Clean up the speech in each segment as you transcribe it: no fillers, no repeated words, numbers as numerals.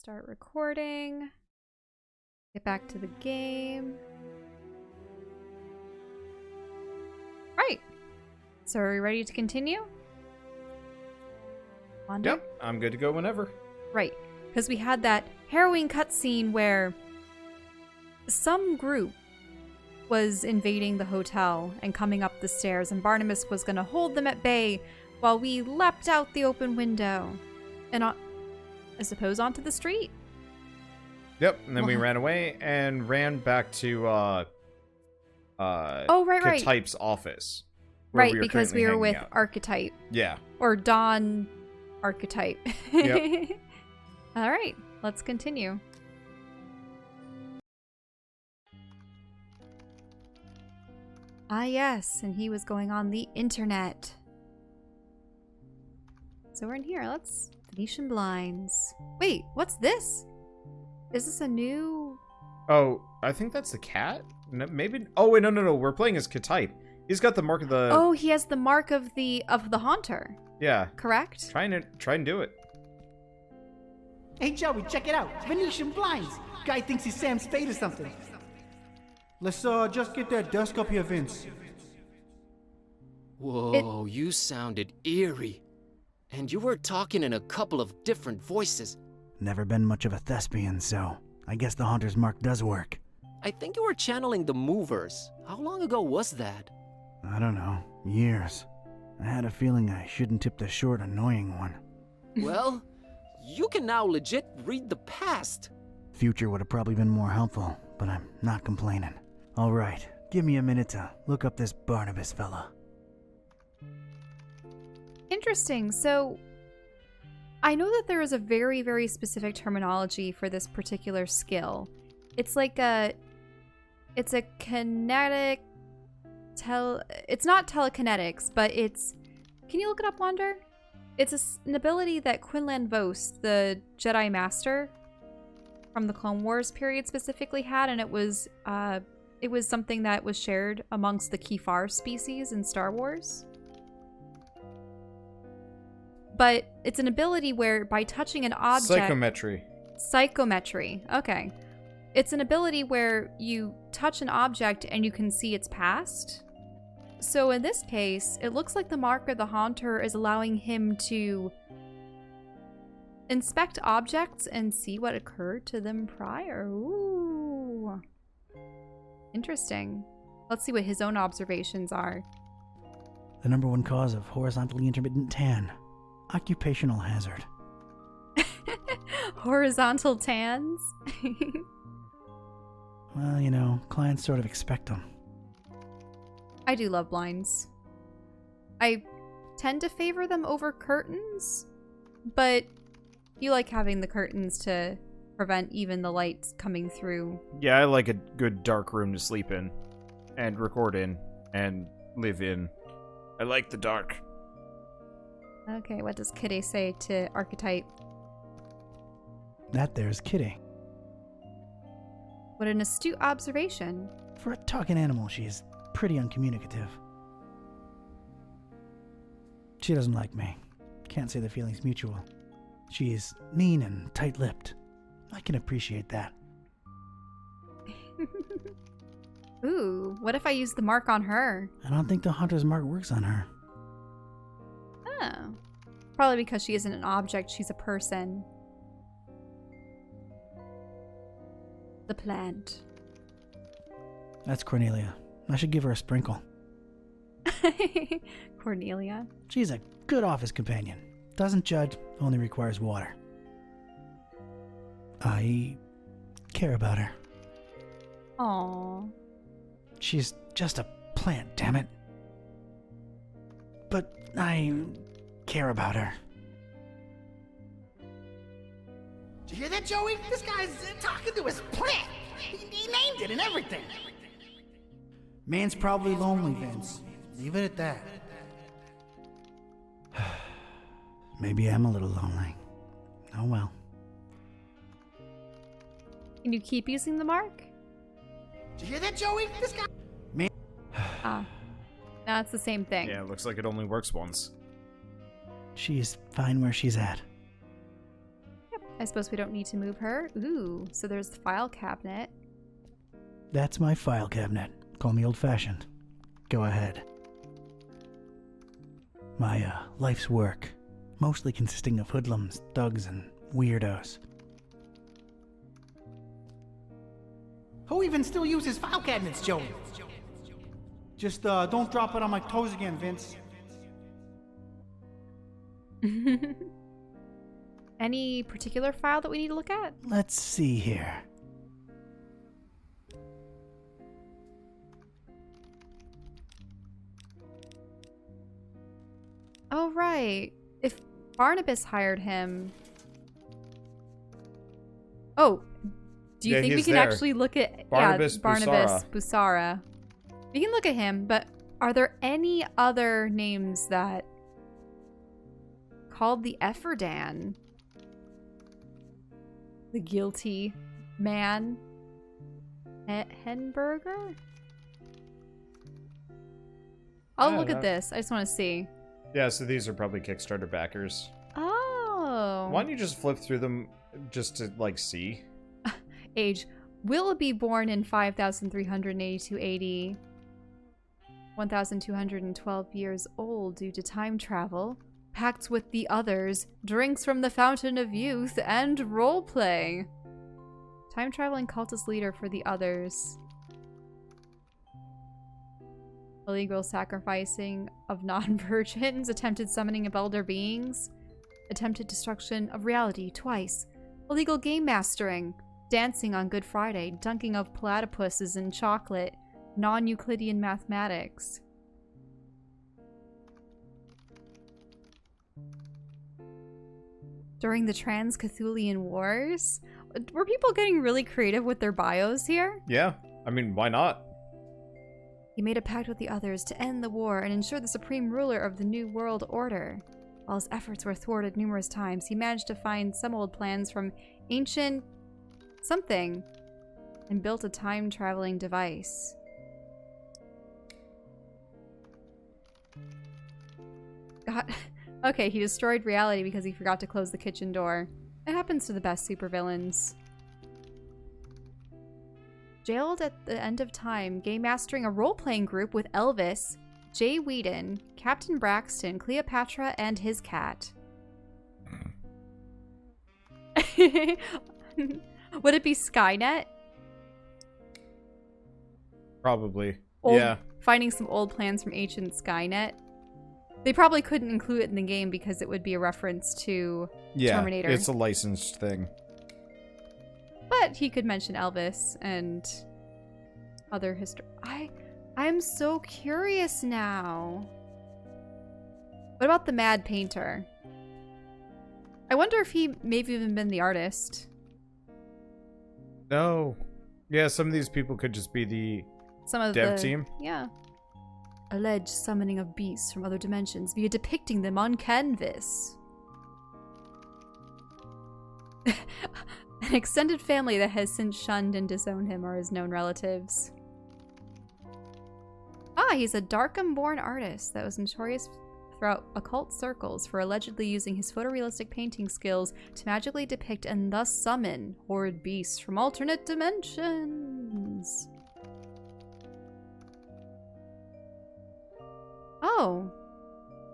Start recording. Get back to the game. Right. So are we ready to continue? Wander? Yep, I'm good to go whenever. Right. Because we had that harrowing cutscene where some group was invading the hotel and coming up the stairs, and Barnabas was going to hold them at bay while we leapt out the open window and, I suppose, onto the street. Yep, and then we ran away and ran back to Ketype's office. Right, because we were with Archetype. Yeah. Or Dawn Archetype. Yep. All right, let's continue. Ah, yes, and he was going on the internet. So we're in here. Let's Venetian blinds. Wait, what's this? Is this a new? Oh, I think that's the cat. No, maybe. Oh wait, no. We're playing as Kitteh. He's got the mark of the. Oh, he has the mark of the haunter. Yeah. Correct. Try and do it. Hey Joey, check it out. Venetian blinds. Guy thinks he's Sam Spade or something. Let's just get that desk up here, Vince. Whoa, you sounded eerie. And you were talking in a couple of different voices. Never been much of a thespian, so I guess the Haunter's Mark does work. I think you were channeling the movers. How long ago was that? I don't know. Years. I had a feeling I shouldn't tip the short, annoying one. Well, you can now legit read the past. Future would have probably been more helpful, but I'm not complaining. All right, give me a minute to look up this Barnabas fella. Interesting. So I know that there is a very, very specific terminology for this particular skill. It's like it's a kinetic it's not telekinetics, but it's, can you look it up, Wander? It's an ability that Quinlan Vos, the Jedi Master from the Clone Wars period, specifically had, and it was something that was shared amongst the Kefar species in Star Wars. But it's an ability where by touching an object... Psychometry. Okay. It's an ability where you touch an object and you can see its past. So in this case, it looks like the mark of the Haunter is allowing him to inspect objects and see what occurred to them prior. Ooh. Interesting. Let's see what his own observations are. The #1 cause of horizontally intermittent tan. Occupational hazard. Horizontal tans? Well, you know, clients sort of expect them. I do love blinds. I tend to favor them over curtains, but you like having the curtains to prevent even the lights coming through. Yeah, I like a good dark room to sleep in, and record in, and live in. I like the dark. Okay, what does Kitteh say to Archetype? That there's Kitteh. What an astute observation. For a talking animal, she's pretty uncommunicative. She doesn't like me. Can't say the feeling's mutual. She's mean and tight-lipped. I can appreciate that. Ooh, what if I use the mark on her? I don't think the Haunter's Mark works on her. Oh. Probably because she isn't an object, she's a person. The plant. That's Cornelia. I should give her a sprinkle. Cornelia. She's a good office companion. Doesn't judge, only requires water. I care about her. Aww. She's just a plant, damn it. But I care about her. Did you hear that, Joey? This guy's talking to his plant. He named it and everything. Man's probably lonely, Vince. Leave it at that. Maybe I'm a little lonely. Oh well. Can you keep using the mark? Did you hear that, Joey? This guy... Ah. No, it's the same thing. Yeah, it looks like it only works once. She's fine where she's at. I suppose we don't need to move her. Ooh, so there's the file cabinet. That's my file cabinet. Call me old-fashioned. Go ahead. My life's work, mostly consisting of hoodlums, thugs, and weirdos. Who even still uses file cabinets, Joey? Just don't drop it on my toes again, Vince. Any particular file that we need to look at? Let's see here. Oh, right. If Barnabas hired him... Oh, do you Yeah, think we he's can there. actually look at Barnabas Barnabas Busara? We can look at him, but are there any other names that called the Efferdan? The guilty man? Henberger? I'll I look don't at know. this. I just want to see. Yeah, so these are probably Kickstarter backers. Oh. Why don't you just flip through them just to, like, see? Age. Willoughby born in 5382 AD. 1212 years old due to time travel. Pacts with the others. Drinks from the fountain of youth. And roleplay. Time traveling cultist leader for the others. Illegal sacrificing of non-virgins. Attempted summoning of elder beings. Attempted destruction of reality twice. Illegal game mastering. Dancing on Good Friday. Dunking of platypuses in chocolate. Non-Euclidean mathematics. During the Trans-Cthulian Wars? Were people getting really creative with their bios here? Yeah, I mean, why not? He made a pact with the others to end the war and ensure the supreme ruler of the New World Order. While his efforts were thwarted numerous times, he managed to find some old plans from ancient something and built a time-traveling device. God. Okay, he destroyed reality because he forgot to close the kitchen door. It happens to the best supervillains. Jailed at the end of time, game mastering a role-playing group with Elvis, Jay Whedon, Captain Braxton, Cleopatra, and his cat. Would it be Skynet? Probably. Old, Yeah. Finding some old plans from ancient Skynet. They probably couldn't include it in the game because it would be a reference to Terminator. It's a licensed thing. But he could mention Elvis and other history. I'm so curious now. What about the Mad Painter? I wonder if he maybe even been the artist. No. Yeah, some of these people could just be the Some of dev the team. Yeah. Alleged summoning of beasts from other dimensions via depicting them on canvas. An extended family that has since shunned and disowned him are his known relatives. Ah, he's a Darkham-born artist that was notorious throughout occult circles for allegedly using his photorealistic painting skills to magically depict and thus summon horrid beasts from alternate dimensions. Oh.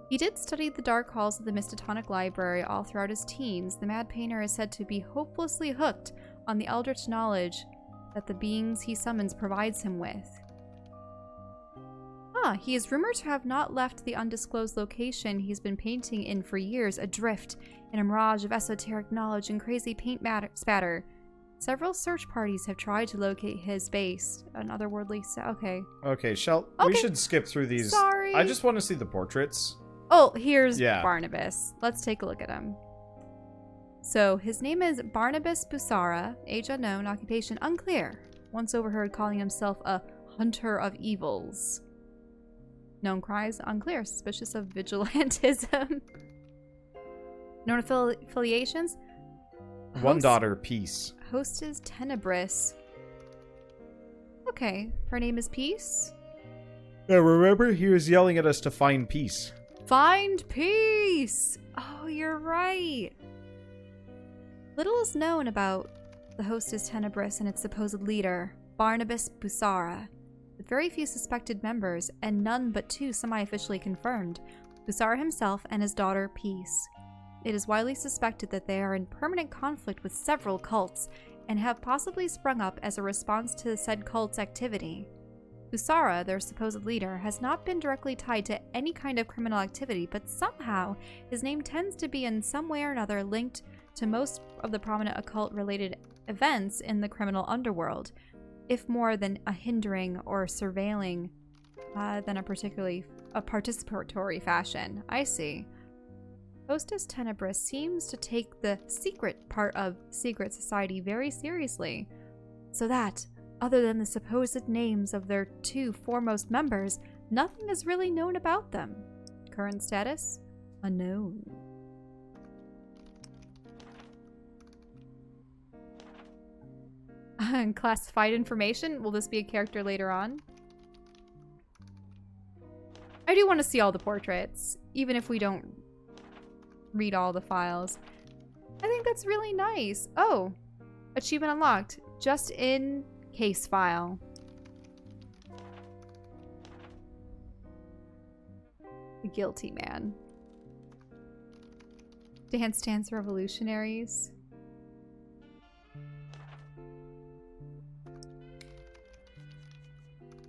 He did study the dark halls of the Mystotonic Library all throughout his teens. The Mad Painter is said to be hopelessly hooked on the eldritch knowledge that the beings he summons provides him with. He is rumored to have not left the undisclosed location he's been painting in for years, adrift in a mirage of esoteric knowledge and crazy paint spatter. Several search parties have tried to locate his base. An otherworldly okay. Okay, we Okay. should skip through these. Sorry. I just want to see the portraits. Oh, here's Yeah. Barnabas. Let's take a look at him. So, his name is Barnabas Busara, age unknown, occupation unclear. Once overheard calling himself a hunter of evils. Known crimes unclear, suspicious of vigilantism. Known affiliations? One Host- daughter, Peace. Host is Tenebris. Okay, her name is Peace. Yeah, remember? He was yelling at us to find peace. Find peace! Oh, you're right. Little is known about the Hostis Tenebris and its supposed leader, Barnabas Busara, with very few suspected members and none but 2 semi-officially confirmed, Busara himself and his daughter, Peace. It is widely suspected that they are in permanent conflict with several cults and have possibly sprung up as a response to the said cult's activity. Busara, their supposed leader, has not been directly tied to any kind of criminal activity, but somehow his name tends to be in some way or another linked to most of the prominent occult-related events in the criminal underworld, if more than a hindering or surveilling than a participatory fashion. I see. Hostis Tenebris seems to take the secret part of secret society very seriously, so that, other than the supposed names of their 2 foremost members, nothing is really known about them. Current status? Unknown. Classified information? Will this be a character later on? I do want to see all the portraits, even if we don't read all the files. I think that's really nice. Oh, achievement unlocked. Just in case file. The guilty man. Dance Revolutionaries.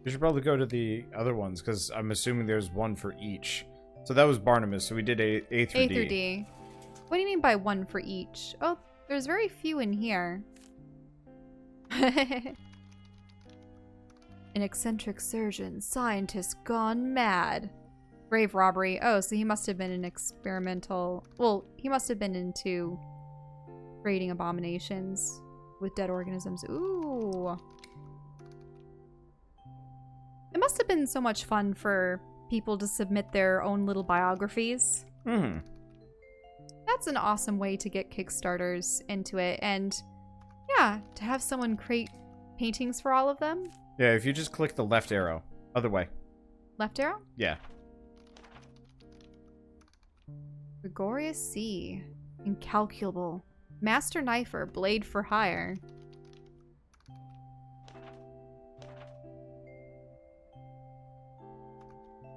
We should probably go to the other ones, because I'm assuming there's one for each. So that was Barnabas, so we did A through D. A through D. What do you mean by one for each? Oh, there's very few in here. An eccentric surgeon, scientist gone mad. Grave robbery. Oh, so he must have been an experimental... Well, he must have been into creating abominations with dead organisms. Ooh. It must have been so much fun for people to submit their own little biographies. Hmm. That's an awesome way to get Kickstarters into it. And yeah, to have someone create paintings for all of them. Yeah, if you just click the left arrow. Other way. Left arrow? Yeah. Gregorius C. Incalculable. Master Knifer, blade for hire.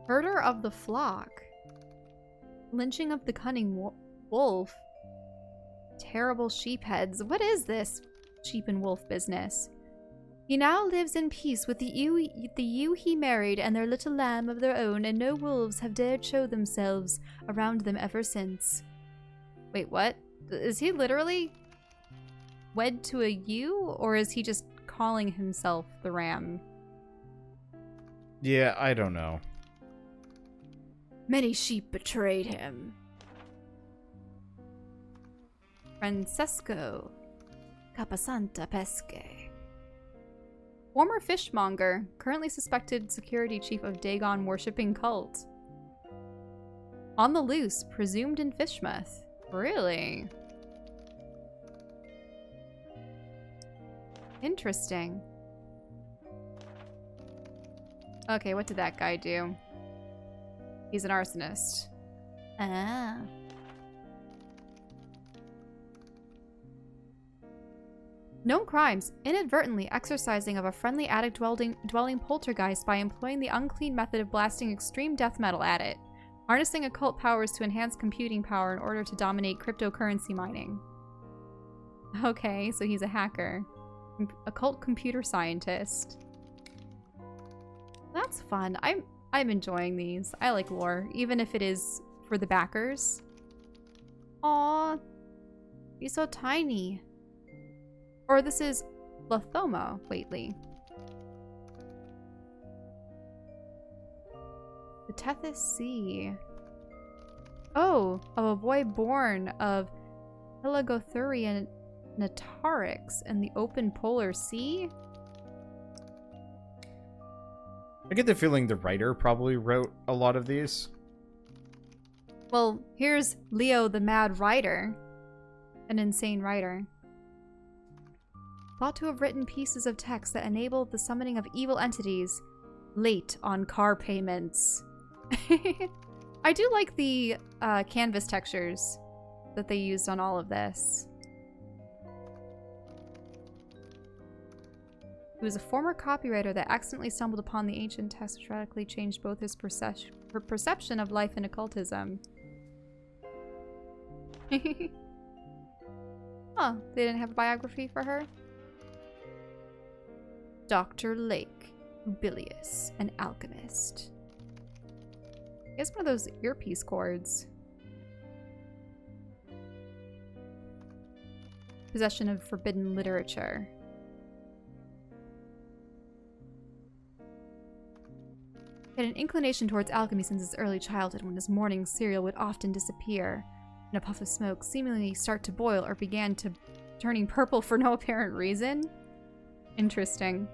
Herder of the flock. Lynching of the cunning wolf. Terrible sheepheads. What is this sheep and wolf business? He now lives in peace with the ewe he married and their little lamb of their own, and no wolves have dared show themselves around them ever since. Wait, what? Is he literally wed to a ewe, or is he just calling himself the ram? Yeah, I don't know. Many sheep betrayed him. Francesco Capasanta Pesce. Former fishmonger, currently suspected security chief of Dagon worshipping cult. On the loose, presumed in Fishmouth. Really? Interesting. Okay, what did that guy do? He's an arsonist. Ah. Known crimes: inadvertently exorcising of a friendly attic-dwelling poltergeist by employing the unclean method of blasting extreme death metal at it. Harnessing occult powers to enhance computing power in order to dominate cryptocurrency mining. Okay, so he's a hacker. Occult computer scientist. That's fun. I'm enjoying these. I like lore, even if it is for the backers. Aw, he's so tiny. Or this is Lothoma, Waitley. The Tethys Sea. Oh, of a boy born of Pelagothurian Natarix in the open polar sea? I get the feeling the writer probably wrote a lot of these. Well, here's Leo the Mad Writer. An insane writer. Thought to have written pieces of text that enabled the summoning of evil entities. Late on car payments. I do like the canvas textures that they used on all of this. He was a former copywriter that accidentally stumbled upon the ancient text, which radically changed both his perception of life and occultism. Huh, they didn't have a biography for her? Dr. Lake, Bilious, an alchemist. He has one of those earpiece cords. Possession of forbidden literature. He had an inclination towards alchemy since his early childhood, when his morning cereal would often disappear, and a puff of smoke seemingly start to boil or began to turning purple for no apparent reason. Interesting.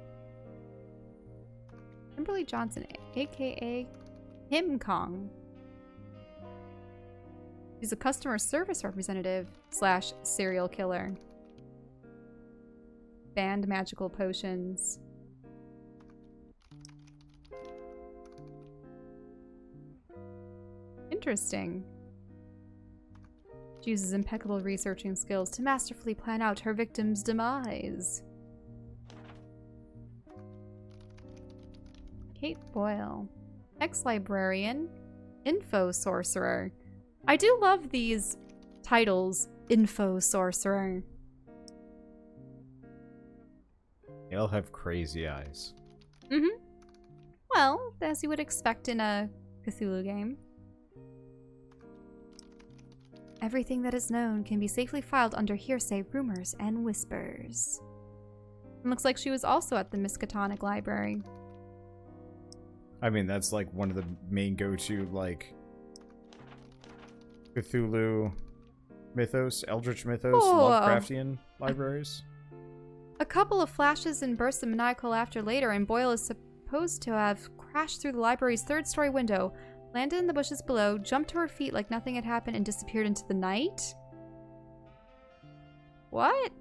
Kimberly Johnson, aka Kim Kong. He's a customer service representative / serial killer. Banned magical potions. Interesting. She uses impeccable researching skills to masterfully plan out her victim's demise. Kate Boyle. Ex-librarian. Info sorcerer. I do love these titles. Info sorcerer. They all have crazy eyes. Mm-hmm. Well, as you would expect in a Cthulhu game. Everything that is known can be safely filed under hearsay, rumors, and whispers. It looks like she was also at the Miskatonic Library. I mean, that's like one of the main go-to, like, Cthulhu mythos, Eldritch mythos, Lovecraftian libraries. A couple of flashes and bursts of maniacal laughter later, and Boyle is supposed to have crashed through the library's third-story window, landed in the bushes below, jumped to her feet like nothing had happened, and disappeared into the night? What?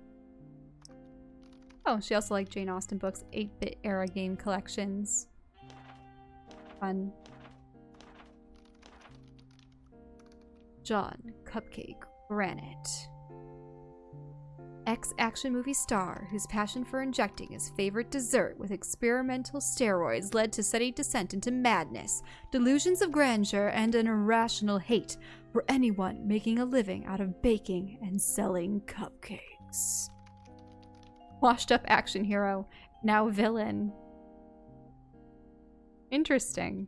Oh, she also liked Jane Austen books, 8-bit era game collections. Fun. John Cupcake Granite. Ex-action movie star whose passion for injecting his favorite dessert with experimental steroids led to steady descent into madness, delusions of grandeur, and an irrational hate for anyone making a living out of baking and selling cupcakes. Washed-up action hero, now villain. Interesting.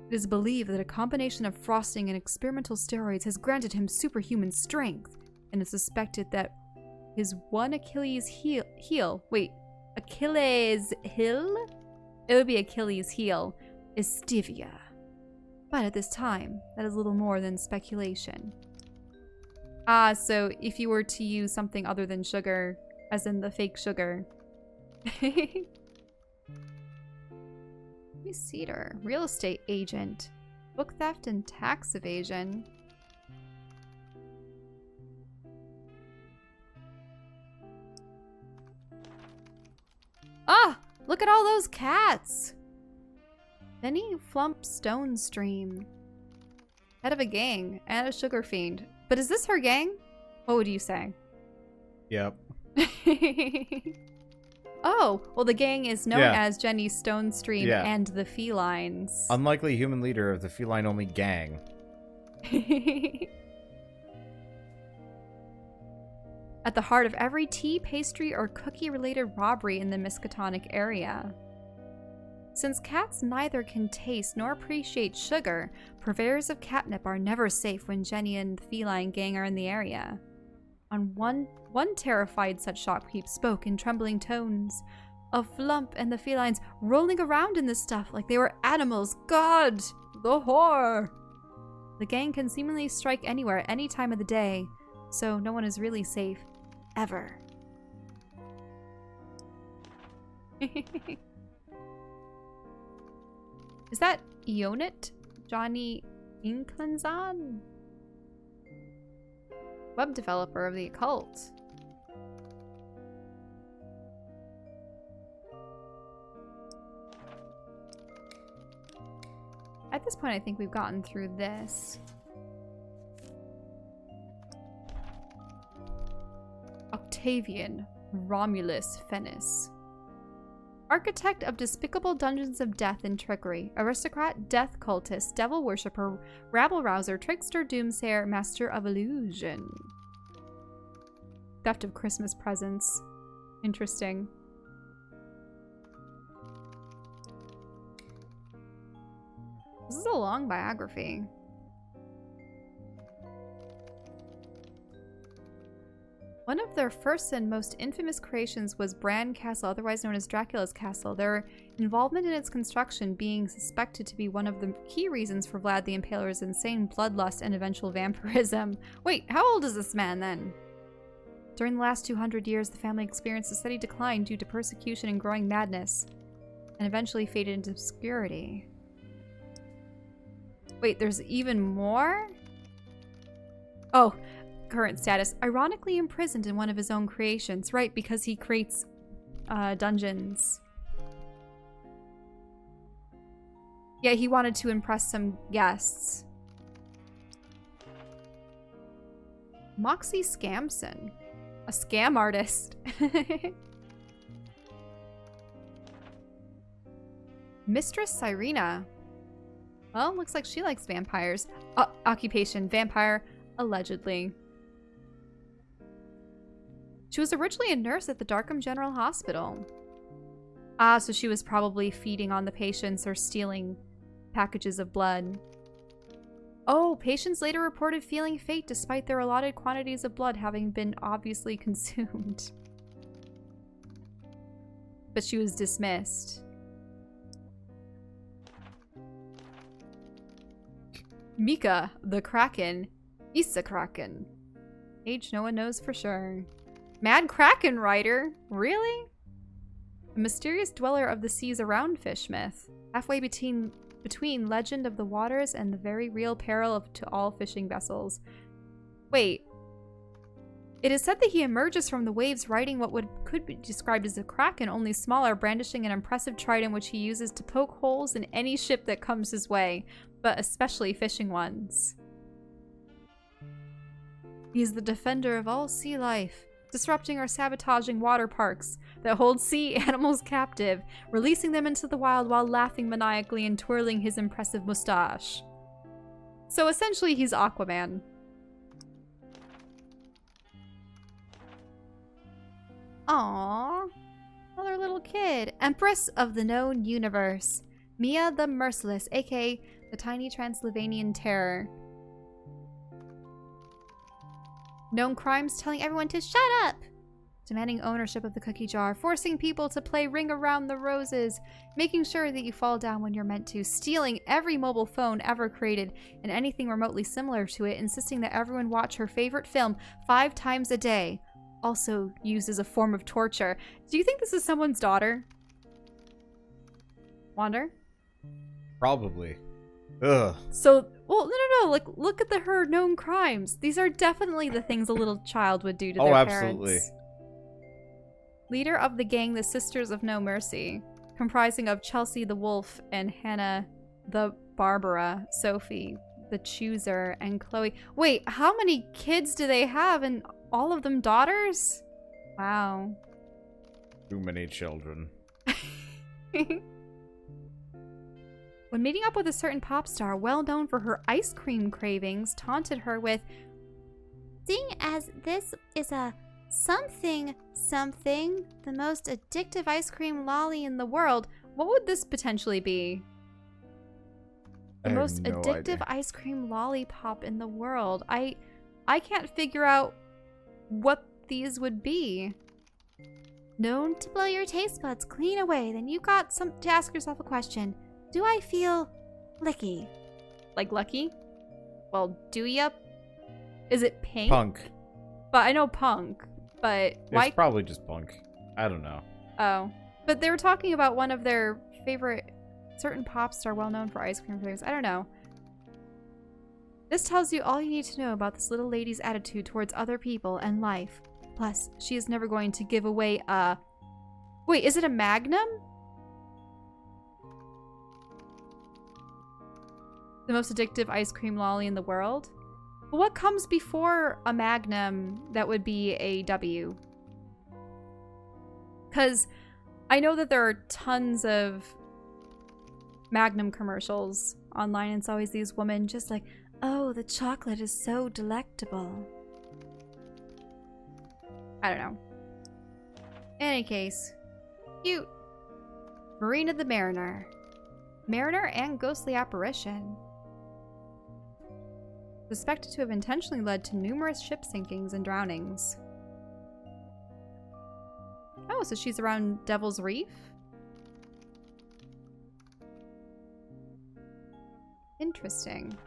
It is believed that a combination of frosting and experimental steroids has granted him superhuman strength, and it's suspected that his one Achilles heel? Achilles heel? It would be Achilles heel, is stevia. But at this time, that is little more than speculation. Ah, so if you were to use something other than sugar, as in the fake sugar. Cedar, real estate agent, book theft and tax evasion. Ah, look at all those cats. Benny Flump Stone Stream, head of a gang and a sugar fiend. But is this her gang? What would you say? Yep. Oh, well, the gang is known as Jenny Stonestream and the Felines. Unlikely human leader of the feline-only gang. At the heart of every tea, pastry, or cookie-related robbery in the Miskatonic area. Since cats neither can taste nor appreciate sugar, purveyors of catnip are never safe when Jenny and the feline gang are in the area. On one terrified such shopkeep spoke in trembling tones of Flump and the felines rolling around in this stuff like they were animals. God, the horror! The gang can seemingly strike anywhere, any time of the day, so no one is really safe, ever. Is that Ionit? Johnny Inklanzan? Web developer of the occult. At this point, I think we've gotten through this. Octavian Romulus Fennis. Architect of despicable dungeons of death and trickery, aristocrat, death cultist, devil worshipper, rabble-rouser, trickster, doomsayer, master of illusion. Theft of Christmas presents. Interesting. This is a long biography. One of their first and most infamous creations was Bran Castle, otherwise known as Dracula's Castle. Their involvement in its construction being suspected to be one of the key reasons for Vlad the Impaler's insane bloodlust and eventual vampirism. Wait, how old is this man then? During the last 200 years, the family experienced a steady decline due to persecution and growing madness, and eventually faded into obscurity. Wait, there's even more? Oh. Current status. Ironically imprisoned in one of his own creations. Right, because he creates dungeons. Yeah, he wanted to impress some guests. Moxie Scamson. A scam artist. Mistress Cyrena. Well, looks like she likes vampires. Occupation. Vampire. Allegedly. She was originally a nurse at the Darkham General Hospital. Ah, so she was probably feeding on the patients or stealing packages of blood. Oh, patients later reported feeling fate despite their allotted quantities of blood having been obviously consumed. But she was dismissed. Mika, the Kraken. Issa Kraken. Age no one knows for sure. Mad Kraken Rider? Really? A mysterious dweller of the seas around fish myth. Halfway between legend of the waters and the very real peril to all fishing vessels. Wait. It is said that he emerges from the waves riding what could be described as a kraken, only smaller, brandishing an impressive trident which he uses to poke holes in any ship that comes his way, but especially fishing ones. He is the defender of all sea life, disrupting or sabotaging water parks that hold sea animals captive, releasing them into the wild while laughing maniacally and twirling his impressive mustache. So essentially, he's Aquaman. Aww. Another little kid. Empress of the known universe. Mia the Merciless, aka the tiny Transylvanian terror. Known crimes telling everyone to shut up. Demanding ownership of the cookie jar. Forcing people to play Ring Around the Roses. Making sure that you fall down when you're meant to. Stealing every mobile phone ever created and anything remotely similar to it. Insisting that everyone watch her favorite film 5 times a day. Also used as a form of torture. Do you think this is someone's daughter? Wander? Probably. Ugh. So, well, no. Like, look at her known crimes. These are definitely the things a little child would do to their parents. Absolutely. Leader of the gang, the Sisters of No Mercy, comprising of Chelsea the Wolf and Hannah the Barbara, Sophie the Chooser, and Chloe. Wait, how many kids do they have, and all of them daughters? Wow. Too many children. When meeting up with a certain pop star, well known for her ice cream cravings, taunted her with, "Seeing as this is a something, the most addictive ice cream lolly in the world," what would this potentially be? The most addictive ice cream lollipop in the world. I can't figure out what these would be. Known to blow your taste buds clean away, then you got to ask yourself a question. Do I feel licky? Like lucky? Well, do ya? Is it pink? Punk. But I know punk. But why? It's probably just punk. I don't know. Oh. But they were talking about one of their favorite certain pop star well known for ice cream flavors. I don't know. This tells you all you need to know about this little lady's attitude towards other people and life. Plus, she is never going to give away a... Wait, is it a Magnum? The most addictive ice cream lolly in the world? But what comes before a Magnum that would be a W? Because I know that there are tons of Magnum commercials online, and it's always these women just like, oh, the chocolate is so delectable. I don't know. In any case, cute. Marina the Mariner. Mariner and ghostly apparition. Suspected to have intentionally led to numerous ship sinkings and drownings. Oh, so she's around Devil's Reef? Interesting.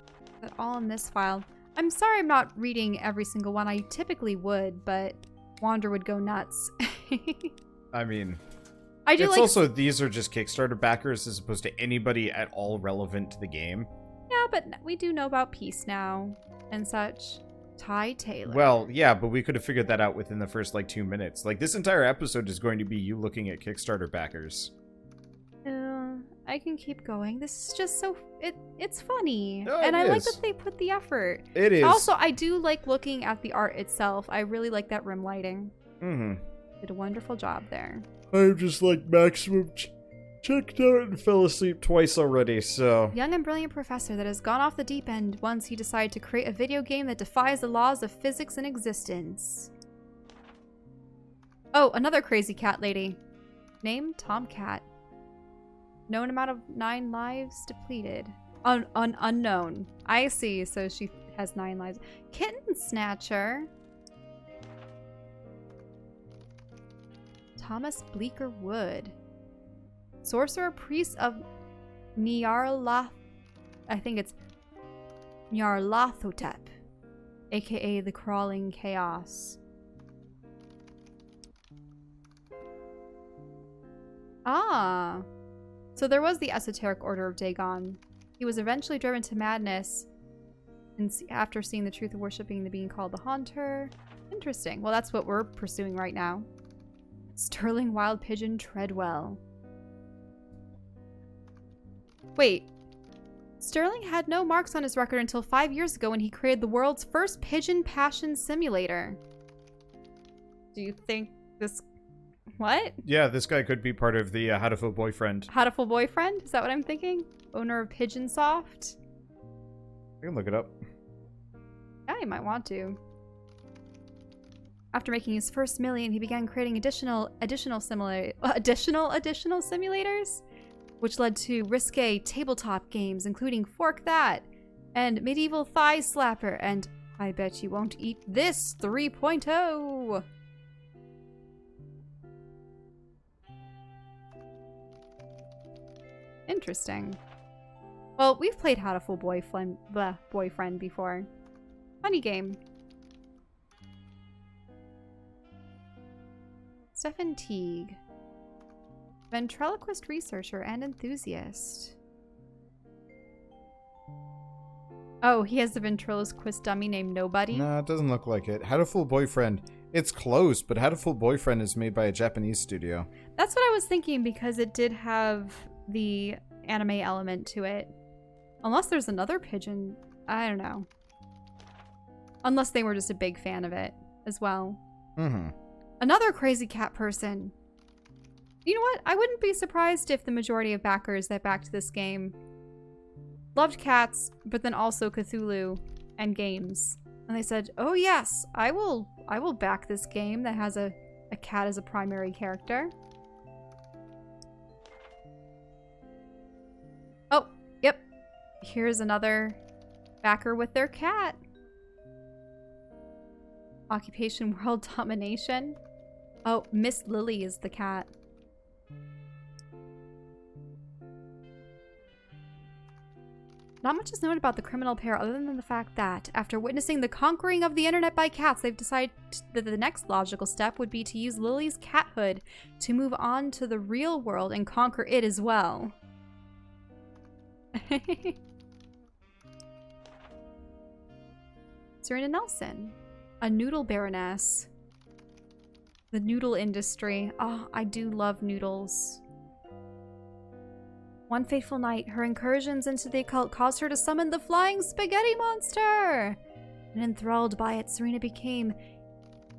That all in this file. I'm sorry I'm not reading every single one. I typically would, but Wander would go nuts. I mean, I do it's like... also, these are just Kickstarter backers as opposed to anybody at all relevant to the game. Yeah, but we do know about Peace now and such. Ty Taylor. Well, yeah, but we could have figured that out within the first, 2 minutes. This entire episode is going to be you looking at Kickstarter backers. I can keep going. This is just so... It's funny. No, and I like is. that they put the effort. It is. Also, I do like looking at the art itself. I really like that rim lighting. Mm-hmm. Did a wonderful job there. I'm just maximum checked out and fell asleep twice already, so... Young and brilliant professor that has gone off the deep end once he decided to create a video game that defies the laws of physics and existence. Oh, another crazy cat lady. Name Tomcat. Known amount of 9 lives depleted. Unknown. I see, so she has 9 lives. Kitten Snatcher. Thomas Bleecker Wood. Sorcerer Priest of Nyarlathotep. I think it's Nyarlathotep, aka the Crawling Chaos. Ah. So there was the esoteric order of Dagon. He was eventually driven to madness after seeing the truth of worshipping the being called the Haunter. Interesting. Well, that's what we're pursuing right now. Sterling Wild Pigeon Treadwell. Wait. Sterling had no marks on his record until 5 years ago when he created the world's first pigeon passion simulator. Do you think this... What? Yeah, this guy could be part of the Hatoful Boyfriend. Hatoful Boyfriend? Is that what I'm thinking? Owner of Pigeon Soft? I can look it up. Yeah, you might want to. After making his first million, he began creating additional simulators, which led to risque tabletop games, including Fork That and Medieval Thigh Slapper and I Bet You Won't Eat This 3.0. Interesting. Well, we've played Hatoful Boyfriend before. Funny game. Stephen Teague. Ventriloquist researcher and enthusiast. Oh, he has a ventriloquist dummy named Nobody? Nah, it doesn't look like it. Hatoful Boyfriend. It's close, but Hatoful Boyfriend is made by a Japanese studio. That's what I was thinking, because it did have the anime element to it. Unless there's another pigeon. I don't know. Unless they were just a big fan of it as well. Mm-hmm. Another crazy cat person. You know what? I wouldn't be surprised if the majority of backers that backed this game loved cats, but then also Cthulhu and games. And they said, oh yes, I will back this game that has a cat as a primary character. Oh, yep. Here's another backer with their cat. Occupation World Domination. Oh, Miss Lily is the cat. Not much is known about the criminal pair other than the fact that, after witnessing the conquering of the internet by cats, they've decided that the next logical step would be to use Lily's cathood to move on to the real world and conquer it as well. Serena Nelson, a noodle baroness. The noodle industry. Oh, I do love noodles. One fateful night, her incursions into the occult caused her to summon the flying spaghetti monster. and enthralled by it, Serena became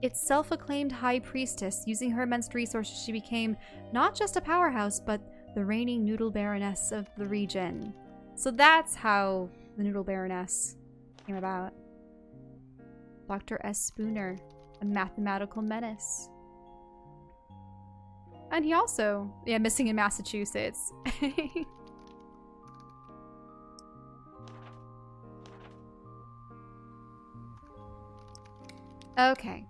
its self-acclaimed high priestess. Using her immense resources, she became not just a powerhouse, but the reigning noodle baroness of the region. So that's how the noodle baroness came about. Dr. S. Spooner, a mathematical menace. And he also, missing in Massachusetts. Okay.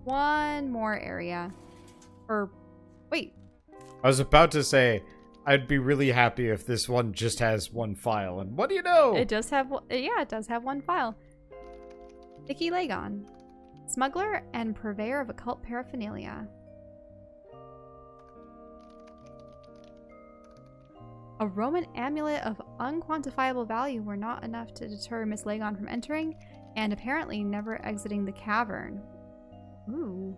One more area. Or, wait. I was about to say, I'd be really happy if this one just has one file. And what do you know? It does have, it does have one file. Vicky Lagon, smuggler and purveyor of occult paraphernalia. A Roman amulet of unquantifiable value were not enough to deter Miss Lagon from entering and apparently never exiting the cavern. Ooh.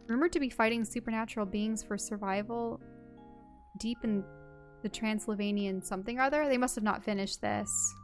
Rumored to be fighting supernatural beings for survival deep in the Transylvanian something or other. They must have not finished this.